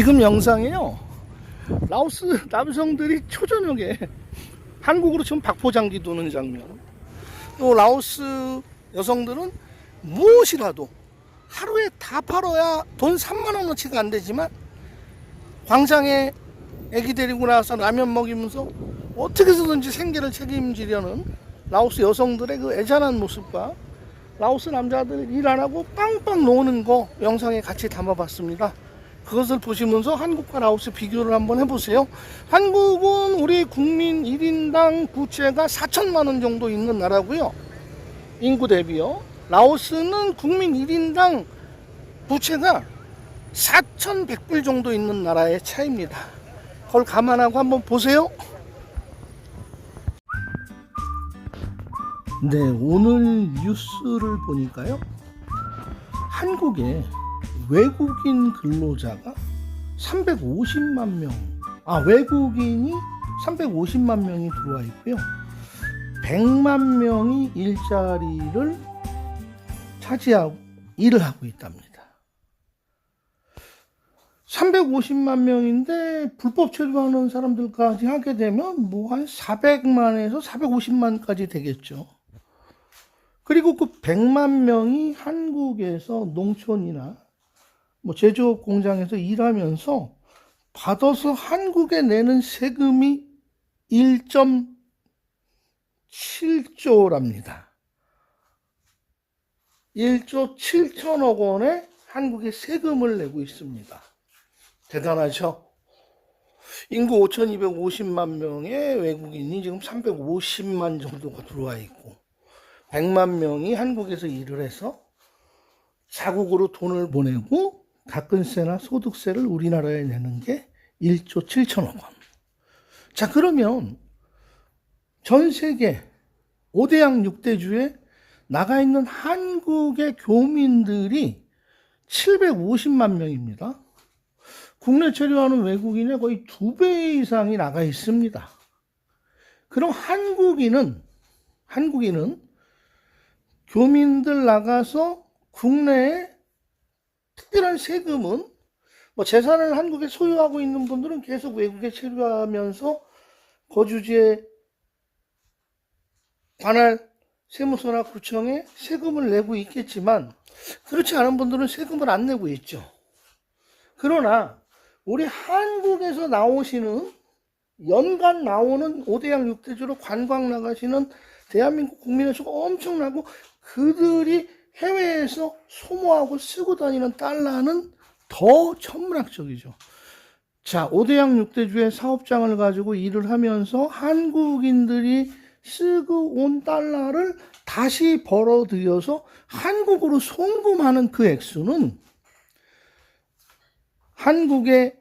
지금 영상에요, 라오스 남성들이 초저녁에 한국으로 지금 박포장기 도는 장면. 또 라오스 여성들은 무엇이라도 하루에 다 팔아야 돈 3만원어치가 안 되지만 광장에 애기 데리고 나와서 라면 먹이면서 어떻게 해서든지 생계를 책임지려는 라오스 여성들의 그 애잔한 모습과 라오스 남자들 일 안 하고 빵빵 노는 거 영상에 같이 담아봤습니다. 그것을 보시면서 한국과 라오스 비교를 한번 해보세요. 한국은 우리 국민 1인당 부채가 4천만원 정도 있는 나라고요, 인구 대비요. 라오스는 국민 1인당 부채가 4,100불 정도 있는 나라의 차이입니다. 그걸 감안하고 한번 보세요. 네, 오늘 뉴스를 보니까요, 한국에 외국인 근로자가 350만 명, 외국인이 350만 명이 들어와 있고요, 100만 명이 일자리를 차지하고 일을 하고 있답니다. 350만 명인데 불법 체류하는 사람들까지 하게 되면 뭐 한 400만에서 450만까지 되겠죠. 그리고 그 100만 명이 한국에서 농촌이나 뭐 제조업 공장에서 일하면서 받아서 한국에 내는 세금이 1.7조랍니다. 1조 7천억 원의 한국에 세금을 내고 있습니다. 대단하죠? 인구 5,250만 명의 외국인이 지금 350만 정도가 들어와 있고, 100만 명이 한국에서 일을 해서 자국으로 돈을 보내고 가근세나 소득세를 우리나라에 내는 게 1조 7천억 원. 자, 그러면 전 세계 5대양 6대주에 나가 있는 한국의 교민들이 750만 명입니다. 국내 체류하는 외국인의 거의 2배 이상이 나가 있습니다. 그럼 한국인은 교민들 나가서 국내에 특별한 세금은, 뭐 재산을 한국에 소유하고 있는 분들은 계속 외국에 체류하면서 거주지에 관할 세무서나 구청에 세금을 내고 있겠지만, 그렇지 않은 분들은 세금을 안 내고 있죠. 그러나 우리 한국에서 나오시는, 연간 나오는 5대양 6대주로 관광 나가시는 대한민국 국민의 수가 엄청나고, 그들이 해외에서 소모하고 쓰고 다니는 달러는 더 천문학적이죠. 자, 5대양 6대주의 사업장을 가지고 일을 하면서 한국인들이 쓰고 온 달러를 다시 벌어들여서 한국으로 송금하는 그 액수는 한국의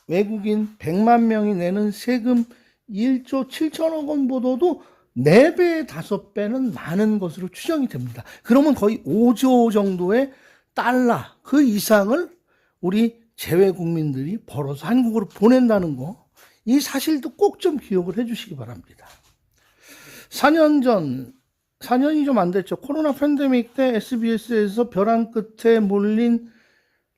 외국인 100만 명이 내는 세금 1조 7천억 원보다도 4배, 5배는 많은 것으로 추정이 됩니다. 그러면 거의 5조 정도의 달러, 그 이상을 우리 재외 국민들이 벌어서 한국으로 보낸다는 거, 이 사실도 꼭 좀 기억을 해 주시기 바랍니다. 4년이 좀 안 됐죠. 코로나 팬데믹 때 SBS에서 벼랑 끝에 몰린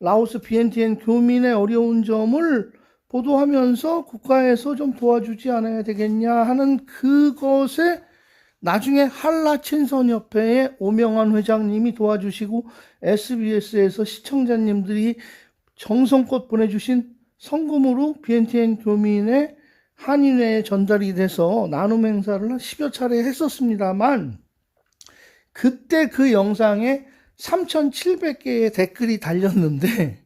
라오스 비엔티엔 교민의 어려운 점을 보도하면서 국가에서 좀 도와주지 않아야 되겠냐 하는 그것에 나중에 한라친선협회의 오명환 회장님이 도와주시고 SBS에서 시청자님들이 정성껏 보내주신 성금으로 비엔티엔 교민의 한인회에 전달이 돼서 나눔 행사를 한 10여 차례 했었습니다만, 그때 그 영상에 3,700개의 댓글이 달렸는데,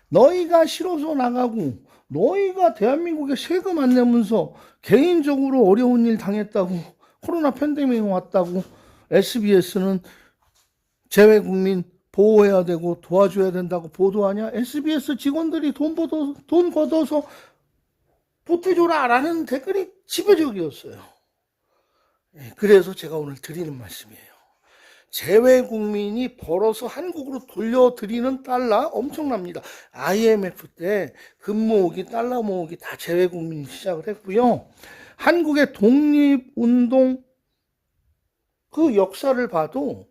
너희가 싫어서 나가고 너희가 대한민국에 세금 안 내면서 개인적으로 어려운 일 당했다고, 코로나 팬데믹 왔다고 SBS는 재외국민 보호해야 되고 도와줘야 된다고 보도하냐? SBS 직원들이 돈 걷어서 보태줘라 라는 댓글이 지배적이었어요. 그래서 제가 오늘 드리는 말씀이에요. 재외국민이 벌어서 한국으로 돌려드리는 달러 엄청납니다. IMF 때 금 모으기, 달러 모으기 다 재외국민이 시작을 했고요. 한국의 독립운동 그 역사를 봐도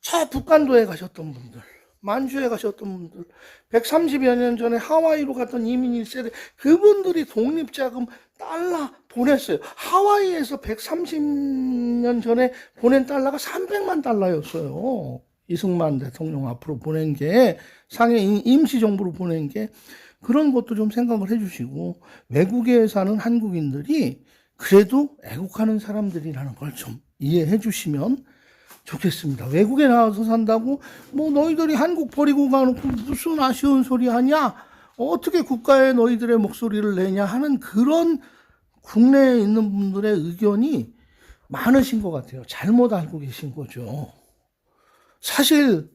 저 북한도에 가셨던 분들 만주에 가셨던 분들, 130여 년 전에 하와이로 갔던 이민 1세대, 그분들이 독립자금 달러 보냈어요. 하와이에서 130년 전에 보낸 달러가 300만 달러였어요. 이승만 대통령 앞으로 보낸 게, 상해 임시정부로 보낸 게, 그런 것도 좀 생각을 해주시고, 외국에 사는 한국인들이 그래도 애국하는 사람들이라는 걸 좀 이해해 주시면 좋겠습니다. 외국에 나와서 산다고 뭐 너희들이 한국 버리고 가놓고 무슨 아쉬운 소리 하냐, 어떻게 국가에 너희들의 목소리를 내냐 하는 그런 국내에 있는 분들의 의견이 많으신 것 같아요. 잘못 알고 계신 거죠. 사실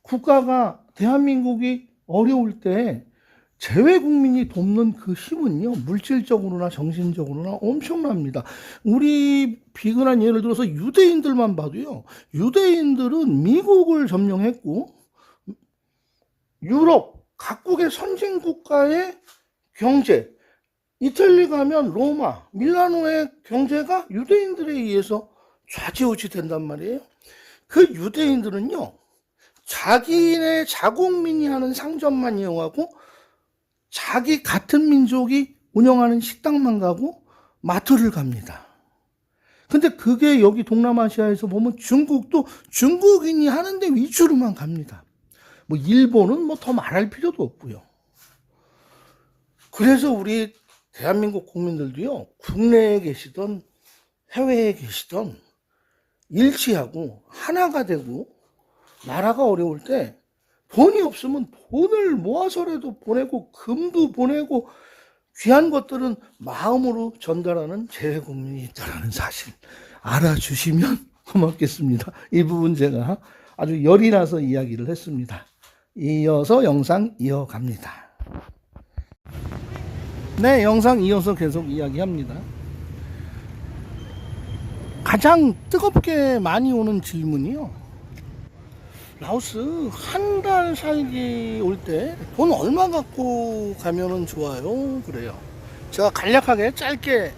국가가, 대한민국이 어려울 때 재외 국민이 돕는 그 힘은요, 물질적으로나 정신적으로나 엄청납니다. 우리 비근한 예를 들어서 유대인들만 봐도요, 유대인들은 미국을 점령했고 유럽 각국의 선진국가의 경제, 이탈리 가면 로마, 밀라노의 경제가 유대인들에 의해서 좌지우지 된단 말이에요. 그 유대인들은요, 자기네 자국민이 하는 상점만 이용하고 자기 같은 민족이 운영하는 식당만 가고 마트를 갑니다. 근데 그게 여기 동남아시아에서 보면 중국도 중국인이 하는데 위주로만 갑니다. 뭐 일본은 뭐 더 말할 필요도 없고요. 그래서 우리 대한민국 국민들도요, 국내에 계시던 해외에 계시던 일치하고 하나가 되고, 나라가 어려울 때 돈이 없으면 돈을 모아서라도 보내고, 금도 보내고, 귀한 것들은 마음으로 전달하는 재외국민이 있다는 사실 알아주시면 고맙겠습니다. 이 부분 제가 아주 열이 나서 이야기를 했습니다. 이어서 영상 이어갑니다. 네, 영상 이어서 계속 이야기합니다. 가장 뜨겁게 많이 오는 질문이요, 라오스 한 달 살기 올 때 돈 얼마 갖고 가면은 좋아요? 그래요. 제가 간략하게 짧게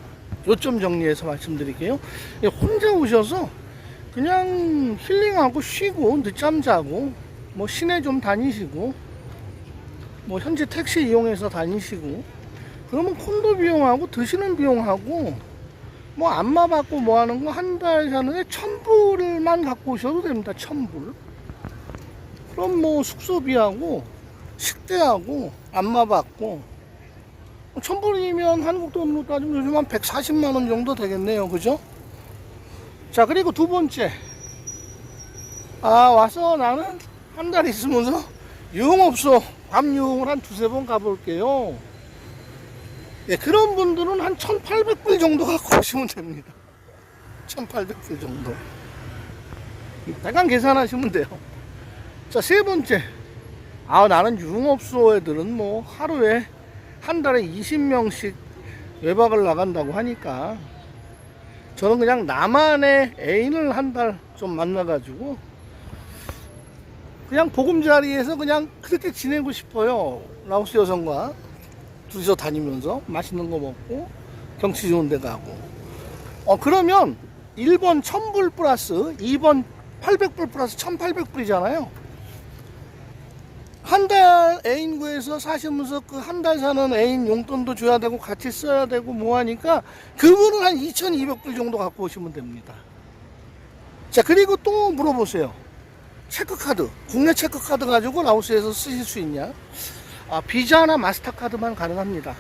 요점 정리해서 말씀드릴게요. 혼자 오셔서 그냥 힐링하고 쉬고 늦잠 자고, 뭐 시내 좀 다니시고, 뭐 현지 택시 이용해서 다니시고, 그러면 콘도 비용하고 드시는 비용하고 뭐 안마 받고 뭐 하는 거 한 달 사는데 1,000불만 갖고 오셔도 됩니다. 1,000불. 그럼 뭐 숙소비하고 식대하고 안마 받고 1,000불이면 한국 돈으로 따지면 요즘 한 140만 원 정도 되겠네요. 그죠? 자, 그리고 두 번째, 와서 나는 한 달 있으면서 유흥업소 밤 유흥을 한 두세 번 가볼게요. 예, 그런 분들은 한 1,800불 정도 갖고 오시면 됩니다. 1,800불 정도. 대강 계산하시면 돼요. 자, 세 번째, 나는 유흥업소 애들은 뭐 하루에 한 달에 20명씩 외박을 나간다고 하니까 저는 그냥 나만의 애인을 한 달 좀 만나가지고 그냥 보금자리에서 그냥 그렇게 지내고 싶어요. 라오스 여성과 둘이서 다니면서 맛있는 거 먹고 경치 좋은 데 가고. 그러면 1번 1,000불 플러스 2번 800불 플러스 1,800불이잖아요. 한 달 애인 구해서 사시면서 그 한 달 사는 애인 용돈도 줘야 되고 같이 써야 되고 뭐 하니까 그거는 한 2,200불 정도 갖고 오시면 됩니다. 자, 그리고 또 물어보세요. 체크카드, 국내 체크카드 가지고 라오스에서 쓰실 수 있냐? 비자나 마스터카드만 가능합니다.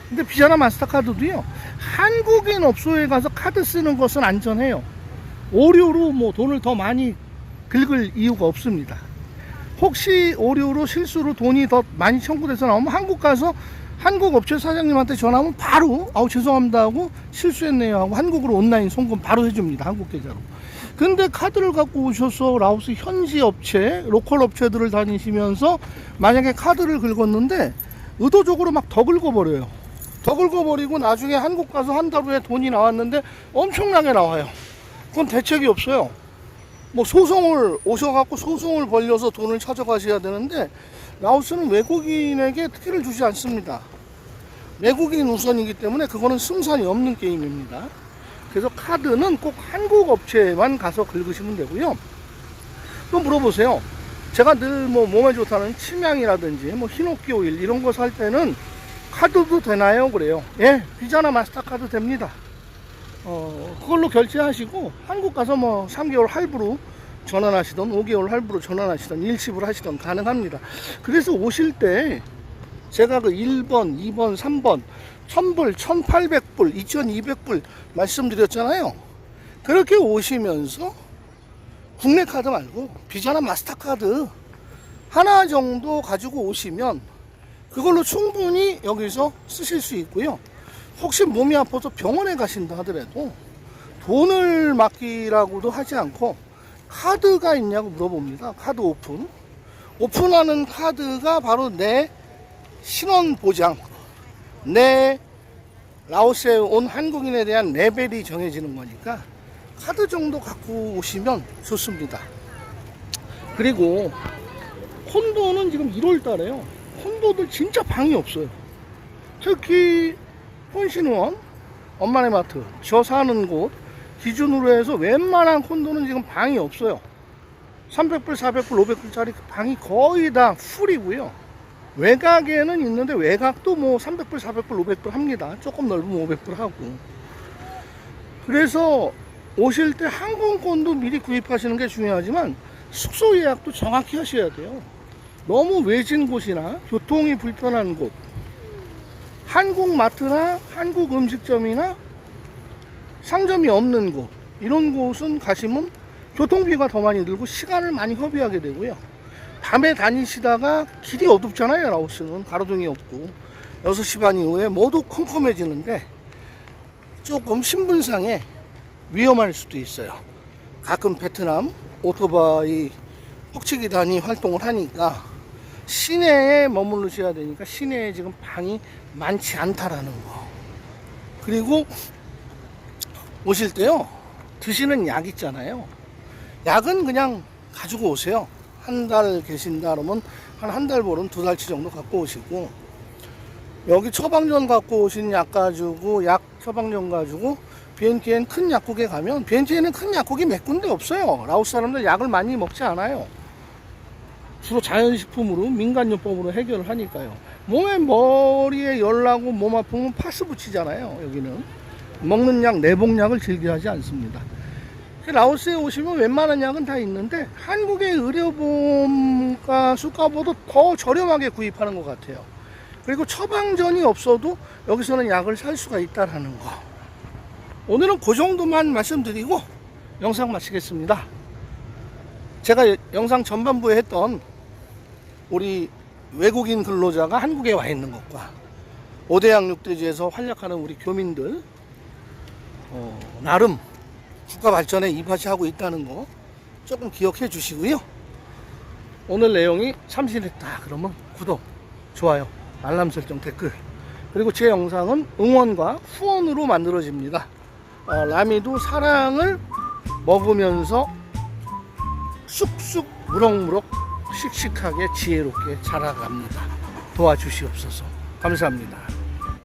근데 비자나 마스터카드도요, 한국인 업소에 가서 카드 쓰는 것은 안전해요. 오류로 뭐 돈을 더 많이 긁을 이유가 없습니다. 혹시 오류로 실수로 돈이 더 많이 청구돼서 나오면 한국 가서 한국 업체 사장님한테 전화하면 바로 죄송합니다 하고 실수했네요 하고 한국으로 온라인 송금 바로 해줍니다. 한국 계좌로. 근데 카드를 갖고 오셔서 라오스 현지 업체, 로컬 업체들을 다니시면서 만약에 카드를 긁었는데 의도적으로 막 더 긁어버려요. 더 긁어버리고 나중에 한국 가서 한 달 후에 돈이 나왔는데 엄청나게 나와요. 그건 대책이 없어요. 뭐 소송을 오셔갖고 소송을 벌려서 돈을 찾아가셔야 되는데 라오스는 외국인에게 특혜를 주지 않습니다. 외국인 우선이기 때문에 그거는 승산이 없는 게임입니다. 그래서 카드는 꼭 한국 업체에만 가서 긁으시면 되고요. 또 물어보세요. 제가 늘 뭐 몸에 좋다는 침향이라든지 뭐 히노키 오일 이런 거 살 때는 카드도 되나요? 그래요. 예, 비자나 마스터카드 됩니다. 그걸로 결제하시고 한국 가서 뭐 3개월 할부로 전환하시던 5개월 할부로 전환하시던 일시불 하시던 가능합니다. 그래서 오실 때 제가 그 1번, 2번, 3번 1000불, 1800불, 2200불 말씀드렸잖아요. 그렇게 오시면서 국내 카드 말고 비자나 마스터카드 하나 정도 가지고 오시면 그걸로 충분히 여기서 쓰실 수 있고요. 혹시 몸이 아파서 병원에 가신다 하더라도 돈을 맡기라고도 하지 않고 카드가 있냐고 물어봅니다. 카드 오픈하는 카드가 바로 내 신원 보장, 내 라오스에 온 한국인에 대한 레벨이 정해지는 거니까 카드 정도 갖고 오시면 좋습니다. 그리고 콘도는 지금 1월 달에요. 콘도들 진짜 방이 없어요. 특히 혼신원, 엄마네 마트, 저 사는 곳 기준으로 해서 웬만한 콘도는 지금 방이 없어요. 300불, 400불, 500불짜리 방이 거의 다 풀이고요. 외곽에는 있는데 외곽도 뭐 300불, 400불, 500불 합니다. 조금 넓으면 500불 하고. 그래서 오실 때 항공권도 미리 구입하시는 게 중요하지만 숙소 예약도 정확히 하셔야 돼요. 너무 외진 곳이나 교통이 불편한 곳, 한국 마트나 한국 음식점이나 상점이 없는 곳, 이런 곳은 가시면 교통비가 더 많이 들고 시간을 많이 허비하게 되고요. 밤에 다니시다가 길이 어둡잖아요. 라오스는 가로등이 없고 6시 반 이후에 모두 컴컴해지는데 조금 신분상에 위험할 수도 있어요. 가끔 베트남 오토바이 퍽치기단이 활동을 하니까 시내에 머무르셔야 되니까 시내에 지금 방이 많지 않다라는 거. 그리고 오실 때요, 드시는 약 있잖아요. 약은 그냥 가지고 오세요. 한 달 계신다 그러면 한 달 벌은 2달치 정도 갖고 오시고, 여기 처방전 갖고 오신 약 가지고, 약 처방전 가지고 비엔티엔 큰 약국에 가면, 비엔티엔은 큰 약국이 몇 군데 없어요. 라오스 사람들 약을 많이 먹지 않아요. 주로 자연식품으로, 민간요법으로 해결을 하니까요. 머리에 열 나고 몸 아프면 파스 붙이잖아요. 여기는 먹는 약, 내복약을 즐겨하지 않습니다. 라오스에 오시면 웬만한 약은 다 있는데 한국의 의료보험가 수가보다 더 저렴하게 구입하는 것 같아요. 그리고 처방전이 없어도 여기서는 약을 살 수가 있다는 거. 오늘은 그 정도만 말씀드리고 영상 마치겠습니다. 제가 영상 전반부에 했던 우리 외국인 근로자가 한국에 와 있는 것과 5대양 6대지에서 활약하는 우리 교민들, 나름 국가 발전에 이바지하고 있다는 거 조금 기억해 주시고요. 오늘 내용이 참신했다 그러면 구독, 좋아요, 알람 설정, 댓글, 그리고 제 영상은 응원과 후원으로 만들어집니다. 라미도 사랑을 먹으면서 쑥쑥 무럭무럭 씩씩하게 지혜롭게 자라갑니다. 도와주시옵소서. 감사합니다.